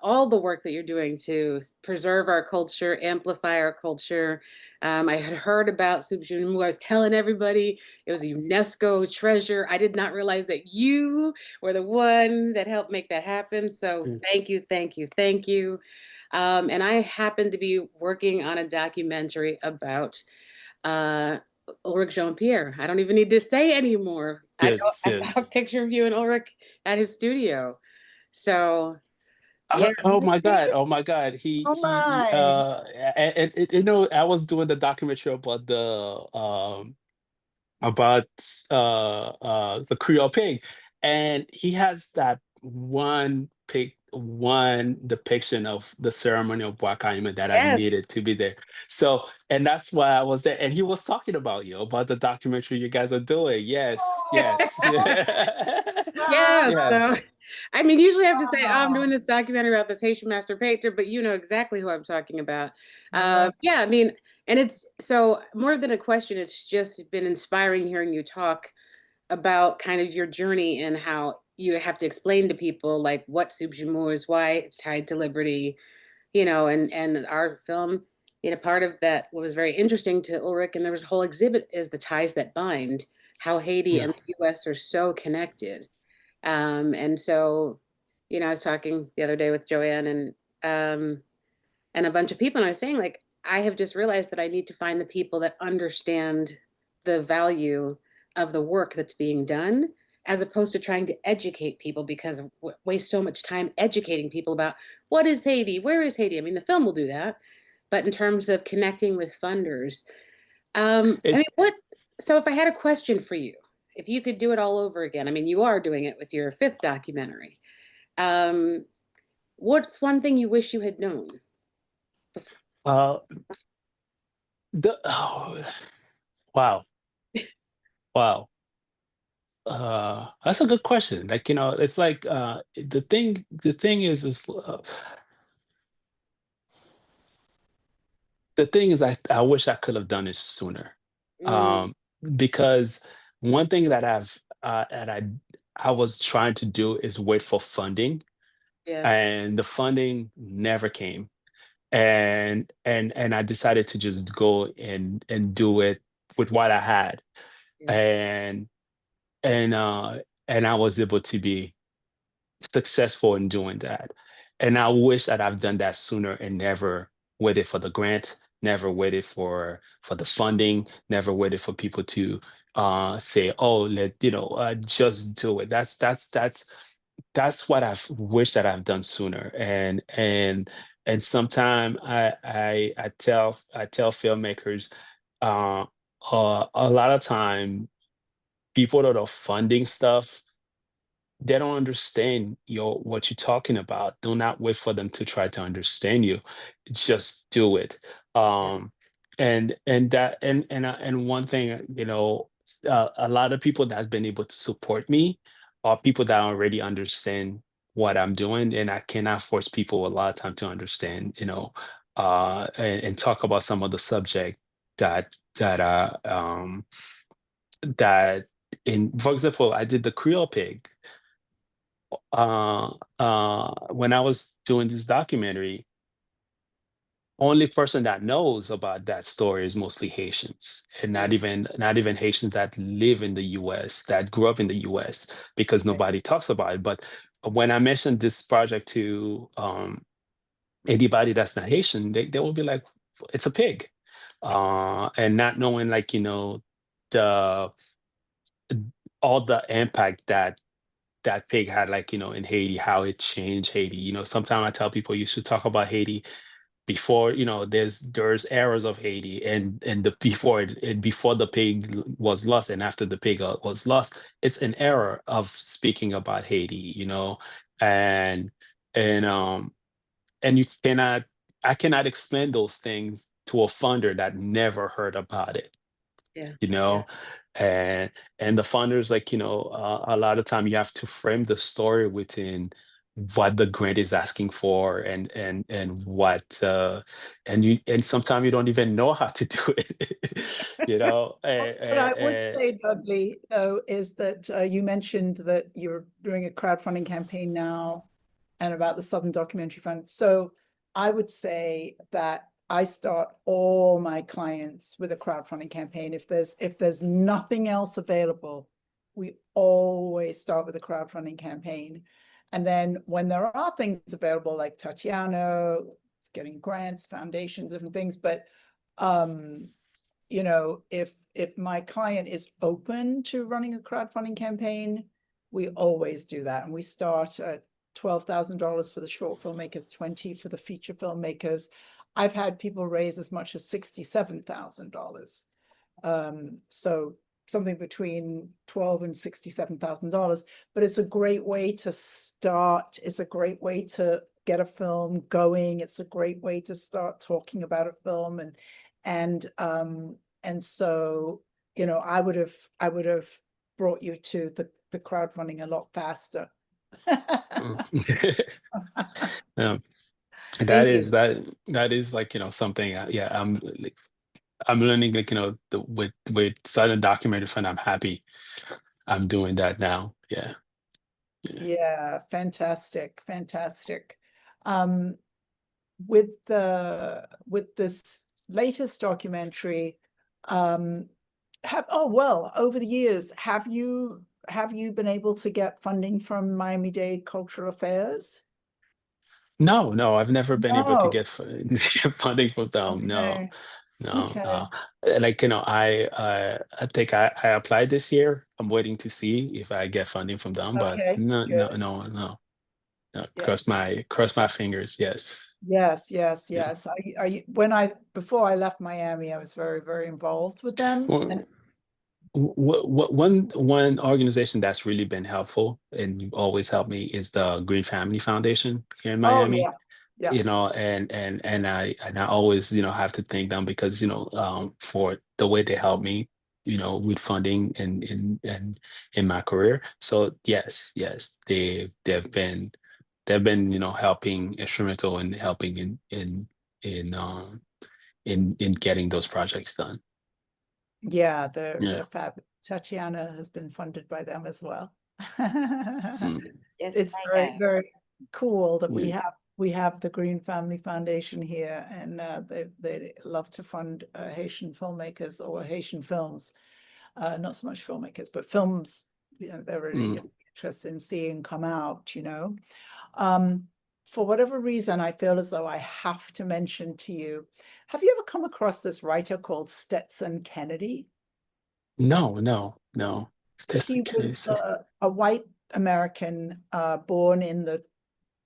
all the work that you're doing to preserve our culture, amplify our culture. I had heard about Subjumu. I was telling everybody it was a UNESCO treasure. I did not realize that you were the one that helped make that happen. So thank you, thank you, thank you. And I happen to be working on a documentary about uh, Ulrich Jean-Pierre. I don't even need to say anymore. yes, I saw a yes. picture of you and Ulrich at his studio. So yeah. Oh my God! Oh my God! Oh He my. I was doing the documentary about about the Creole Pig, and he has that one pig one depiction of the ceremony of Wakaima that I Yes. needed to be there. So, and that's why I was there. And he was talking about you, about the documentary you guys are doing. Yes, yes. Yeah, Yeah. so I mean, usually I have to say, oh, I'm Wow. doing this documentary about this Haitian master painter, but you know exactly who I'm talking about. Yeah. Yeah, I mean, and it's so more than a question, it's just been inspiring hearing you talk about kind of your journey and how you have to explain to people like what Soup Jamour is, why it's tied to liberty, you know, and our film, you know, part of that what was very interesting to Ulrich, and there was a whole exhibit is the ties that bind, how Haiti Yeah. and the US are so connected. And so, you know, I was talking the other day with Joanne and a bunch of people, and I was saying, like, I have just realized that I need to find the people that understand the value of the work that's being done, as opposed to trying to educate people because waste so much time educating people about what is Haiti, where is Haiti. I mean, the film will do that, but in terms of connecting with funders, I mean, It, what? So, if I had a question for you, if you could do it all over again, I mean, you are doing it with your fifth documentary. Um, what's one thing you wish you had known? uh, oh, wow. Wow. That's a good question. Like, it's like the thing is I wish I could have done it sooner. Mm, Um, because one thing that I was trying to do is wait for funding, yeah, and the funding never came. And I decided to just go and do it with what I had. yeah, And and uh and I was able to be successful in doing that. And I wish that I've done that sooner and never waited for the grant, never waited for the funding, never waited for people to say, oh, just do it. That's what I've wished that I've done sooner. And sometime I tell filmmakers, uh, a lot of time people that are funding stuff, they don't understand what you're talking about. Do not wait for them to try to understand you. Just do it. yeah, Um, and one thing, a lot of people that's been able to support me are people that already understand what I'm doing, and I cannot force people a lot of time to understand, and talk about some of the subject that for example, I did the Creole Pig when I was doing this documentary. Only person that knows about that story is mostly Haitians, and not mm, even Haitians that live in the US, that grew up in the US, because right, nobody talks about it. But when I mentioned this project to anybody that's not Haitian, they will be like, it's a pig. And not knowing, like, the all the impact that pig had, like, in Haiti, how it changed Haiti. Sometimes I tell people you should talk about Haiti before, there's eras of Haiti, and the before the pig was lost, and after the pig was lost. It's an era of speaking about Haiti, and and um and I cannot explain those things to a funder that never heard about it, yeah, you know and the funders, like, a lot of time you have to frame the story within what the grant is asking for, and what and sometimes you don't even know how to do it. What I would say, Dudley, though, is that you mentioned that you're doing a crowdfunding campaign now and about the Southern Documentary Fund. So I would say that I start all my clients with a crowdfunding campaign. If there's nothing else available, we always start with a crowdfunding campaign. And then when there are things available, like Tatiana, getting grants, foundations, different things, but if my client is open to running a crowdfunding campaign, we always do that. And we start at $12,000 for the short filmmakers, 20 for the feature filmmakers. I've had people raise as much as $67,000. So something between $12,000 and $67,000, but it's a great way to start. It's a great way to get a film going. It's a great way to start talking about a film, and so, you know, I would have brought you to the crowdfunding a lot faster. that Thank is you. that is like, you know, something. Yeah, I'm learning, like, you know, with sudden documentary fund. I'm happy I'm doing that now. Yeah. Yeah, fantastic, fantastic. With this latest documentary, over the years, have you been able to get funding from Miami-Dade Cultural Affairs? No, I've never been able to No. get get funding from them. No, Okay. no. Okay. Like, you know, I think I applied this year. I'm waiting to see if I get funding from them, but Okay. no, no, Good. no, no. No, Yes. cross my fingers. Yes. Yes. Yes. Yeah. Yes. Before I left Miami, I was very, very involved with them. And Well, one organization that's really been helpful and always helped me is the Green Family Foundation here in oh Miami. yeah. Yeah. You know, and I always, you know, have to thank them because, you know, for the way they help me, you know, with funding and in my career. So yes, they've been, you know, helping, instrumental in helping in in getting those projects done. Yeah, Yeah. they're fab. Tatiana has been funded by them as well. Mm, Yes, It's I very, have. very cool that yeah. we have the Green Family Foundation here, and they love to fund Haitian filmmakers or Haitian films. Not so much filmmakers, but films, you know, they're really Mm. interested in seeing come out, you know. For whatever reason, I feel as though I have to mention to you, have you ever come across this writer called Stetson Kennedy? No. He Testing was Kennedy. a white American born in the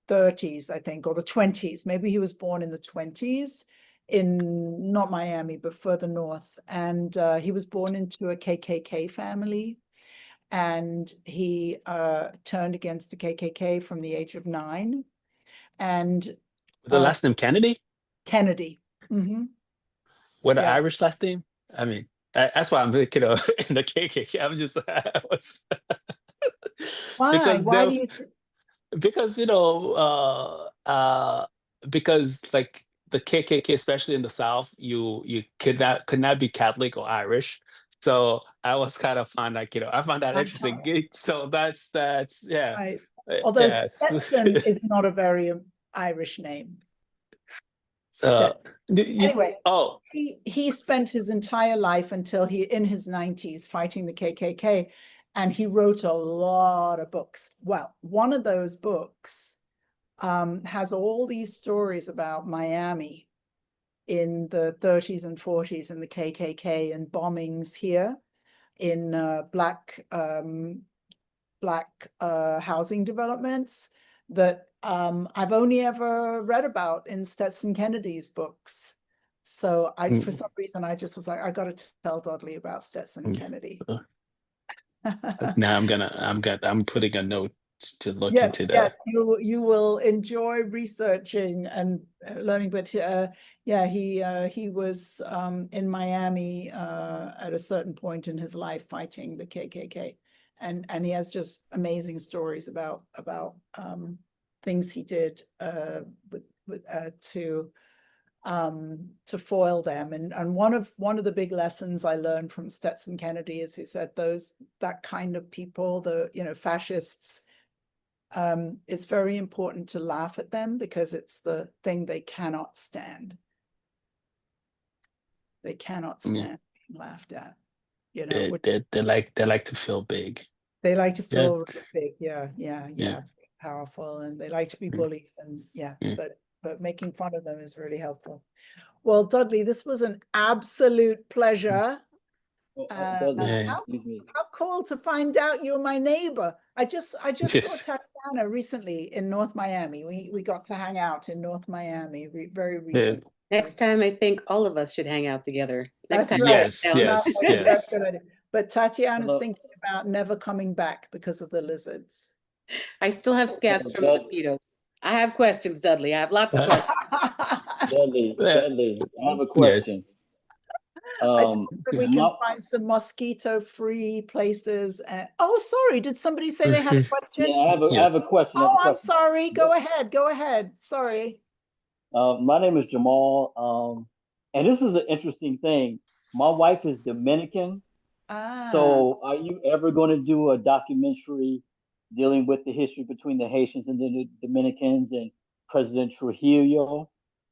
30s, I think, or the 20s. Maybe he was born in the 20s in not Miami, but further north. And he was born into a KKK family. And he turned against the KKK from the age of 9. And The last name Kennedy? Kennedy. With the Yes. Irish last name? I mean, that's why I'm thinking of in the KKK. I'm just I was Why? because Why they do you because, you know, because like the KKK, especially in the South, you could not be Catholic or Irish. So I was kind of find, like, you know, I found that interesting. So that's yeah. right. Although Yeah, Stetson is not a very Irish name. uh, Anyway, oh, he spent his entire life until in his 90s fighting the KKK, and he wrote a lot of books. Well, one of those books has all these stories about Miami in the 30s and 40s and the KKK and bombings here in black housing developments that I've only ever read about in Stetson Kennedy's books. So for some reason, I just was like, I got to tell Dudley about Stetson Kennedy. now I'm putting a note to look Yes, into yes, that. you will enjoy researching and learning. But yeah, he was in Miami at a certain point in his life fighting the KKK, and he has just amazing stories about things he did to foil them. And one of the big lessons I learned from Stetson Kennedy is he said that kind of people, the fascists. It's very important to laugh at them because it's the thing they cannot stand. They cannot Yeah. stand being laughed at, you know. They like to feel big. They like to Yeah. feel really big, yeah, powerful, and they like to be bullies, and but making fun of them is really helpful. Well, Dudley, this was an absolute pleasure. How cool to find out you're my neighbor. I just saw Tatiana recently in North Miami. We got to hang out in North Miami very recently. Next time, I think all of us should hang out together. Next That's time. right. Yes. That's a good idea. But Tatiana's Hello. thinking about never coming back because of the lizards. I still have scabs from mosquitoes. I have questions, Dudley. I have lots of questions. Dudley, I have a Yes. question. I told her we can my- find some mosquito-free places. Oh, sorry. Did somebody say they had a question? Yeah, I have a question. Oh, I'm sorry. Go ahead. Go ahead. Sorry. My name is Jamal. And this is an interesting thing. My wife is Dominican. Ah, So are you ever going to do a documentary dealing with the history between the Haitians and the Dominicans and President Trujillo,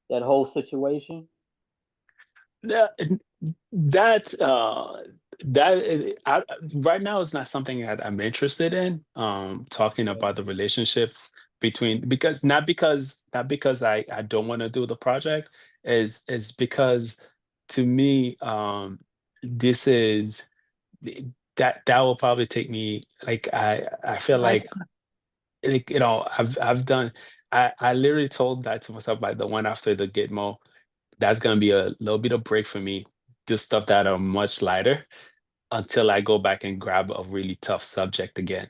that whole situation? That right now is not something that I'm interested in. Talking about the relationship between, not because I don't want to do the project, is because to me this is that will probably take me, like I feel like I've done. I literally told that to myself, like the one after the Gitmo, that's gonna be a little bit of break for me. Do stuff that are much lighter until I go back and grab a really tough subject again.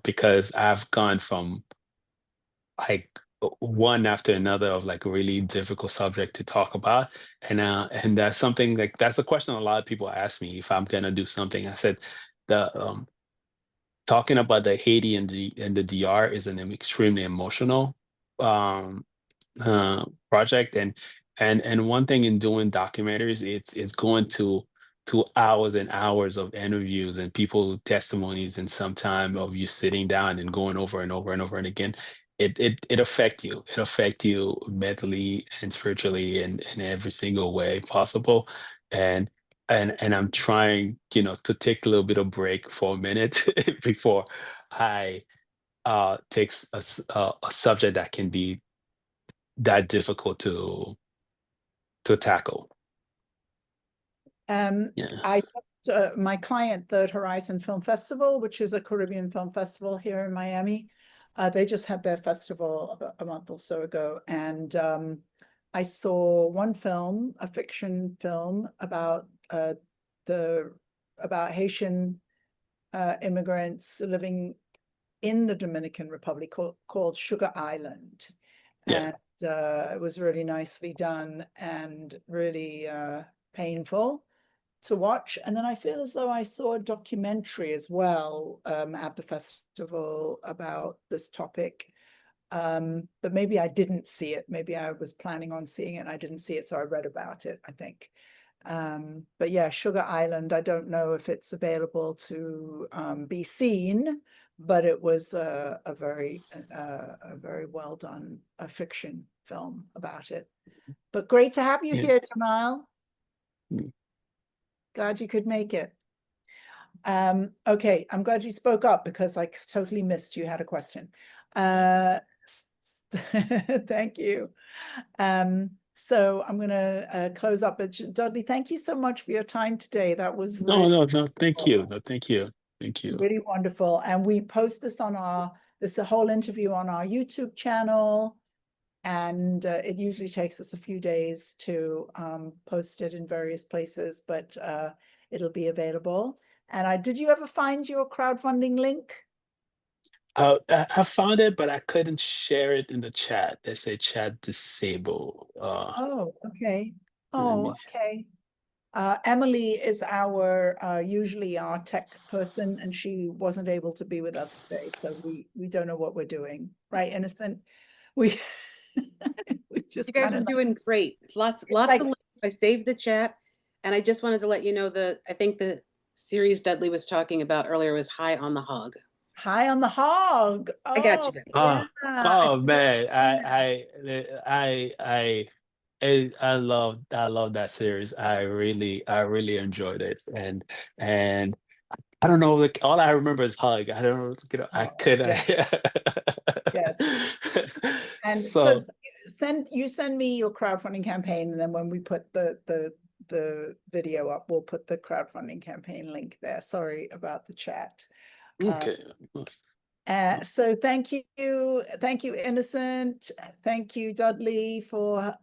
Because I've gone from like one after another of like a really difficult subject to talk about, and that's something, like that's a question a lot of people ask me if I'm gonna do something. I said the talking about the Haiti and the DR is an extremely emotional um project, and one thing in doing documentaries, it's going to hours and hours of interviews and people testimonies, and some time of you sitting down and going over and over and over and again. It affect you mentally and spiritually and in every single way possible. And and I'm trying, to take a little bit of break for a minute before I takes a subject that can be that difficult to tackle. Yeah. I my client, Third Horizon Film Festival, which is a Caribbean film festival here in Miami. They just had their festival about a month or so ago, and I saw one film, a fiction film about about Haitian immigrants living in the Dominican Republic called Sugar Island. Yeah. And it was really nicely done and really painful to watch. And then I feel as though I saw a documentary as well at the festival about this topic. But maybe I didn't see it. Maybe I was planning on seeing it and I didn't see it, so I read about it, I think. But yeah, Sugar Island, I don't know if it's available to be seen, but it was a very well done fiction film about it. But great to have you Yeah. here, Jamal. Mm. Glad you could make it. Okay, I'm glad you spoke up because I totally missed you had a question. Thank you. So I'm going to close up. But Dudley, thank you so much for your time today. That was really No, thank you. No, thank you. Thank you. really wonderful. And we post this on this whole interview on our YouTube channel. And it usually takes us a few days to post it in various places, but it'll be available. And did you ever find your crowdfunding link? I found it, but I couldn't share it in the chat. They say chat disabled. Oh, okay. Let Oh, me see. okay. Emily is usually our tech person, and she wasn't able to be with us today, so we don't know what we're doing, right, Innocent? We we just You guys kind are of doing great. Lots of links. I saved the chat, and I just wanted to let you know that I think the series Dudley was talking about earlier was High on the Hog. High on the Hog. I got you guys. Yeah. Oh man, I love that series. I really enjoyed it, and I don't know, like all I remember is hug. I don't know, I Oh, could yes. Yes. And so send me your crowdfunding campaign, and then when we put the video up, we'll put the crowdfunding campaign link there. Sorry about the chat. okay. So thank you, Innocent. Thank you, Dudley, for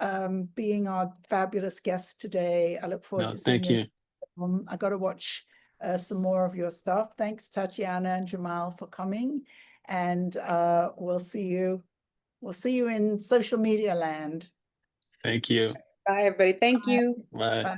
being our fabulous guest today. I look forward No, to seeing thank you you. in the I got to watch some more of your stuff. Thanks, Tatiana and Jamal, for coming, and we'll see you. We'll see you in social media land. Thank you. Bye, everybody. Thank you. Bye. Bye.